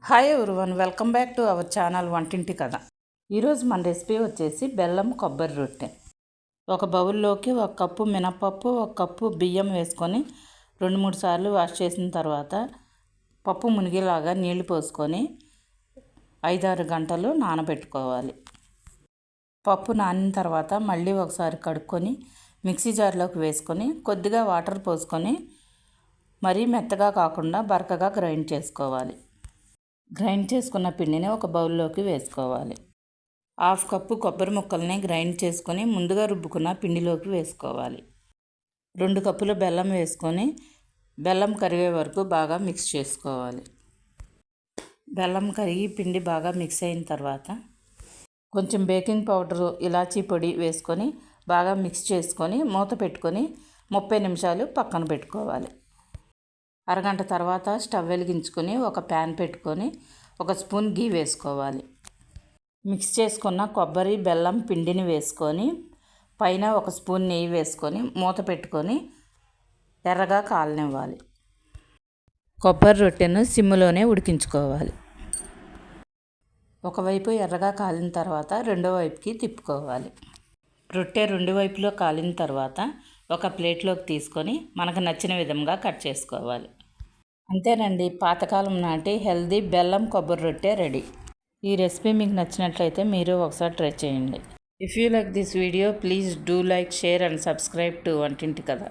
Hi everyone, welcome back to our channel వంటింటి కథ. ఈరోజు మన రెసిపీ వచ్చేసి బెల్లం కొబ్బరి రొట్టె. ఒక బౌల్లోకి 1 కప్పు మినపప్పు, 1 కప్పు బియ్యం వేసుకొని 2-3 సార్లు వాష్ చేసిన తర్వాత పప్పు మునిగేలాగా నీళ్లు పోసుకొని 5-6 గంటలు నానబెట్టుకోవాలి. పప్పు నానిన తర్వాత మళ్ళీ ఒకసారి కడుక్కొని మిక్సీ జార్లోకి వేసుకొని కొద్దిగా వాటర్ పోసుకొని మరీ మెత్తగా కాకుండా బరకగా గ్రైండ్ చేసుకోవాలి. గ్రైండ్ చేసుకున్న పిండిని ఒక బౌల్లోకి వేసుకోవాలి. 1/2 కప్పు కొబ్బరి ముక్కల్ని గ్రైండ్ చేసుకొని ముందుగా రుబ్బుకున్న పిండిలోకి వేసుకోవాలి. 2 కప్పుల బెల్లం వేసుకొని బెల్లం కరిగే వరకు బాగా మిక్స్ చేసుకోవాలి. బెల్లం కరిగి పిండి బాగా మిక్స్ అయిన తర్వాత కొంచెం బేకింగ్ పౌడరు, ఇలాచీ పొడి వేసుకొని బాగా మిక్స్ చేసుకొని మూత పెట్టుకొని 30 నిమిషాలు పక్కన పెట్టుకోవాలి. అరగంట తర్వాత స్టవ్ వెలిగించుకొని ఒక ప్యాన్ పెట్టుకొని 1 స్పూన్ గీ వేసుకోవాలి. మిక్స్ చేసుకున్న కొబ్బరి బెల్లం పిండిని వేసుకొని పైన 1 స్పూన్ నెయ్యి వేసుకొని మూత పెట్టుకొని ఎర్రగా కాలనివ్వాలి. కొబ్బరి రొట్టెను సిమ్లోనే ఉడికించుకోవాలి. ఒకవైపు ఎర్రగా కాలిన తర్వాత రెండో వైపుకి తిప్పుకోవాలి. రొట్టె 2 వైపులో కాలిన తర్వాత ఒక ప్లేట్లోకి తీసుకొని మనకు నచ్చిన విధంగా కట్ చేసుకోవాలి. అంతేనండి, పాతకాలం నాటి హెల్దీ బెల్లం కొబ్బరి రొట్టె రెడీ. ఈ రెసిపీ మీకు నచ్చినట్లయితే మీరు ఒకసారి ట్రై చేయండి. If you like this video please do like, share and subscribe to వంటింటి కథ.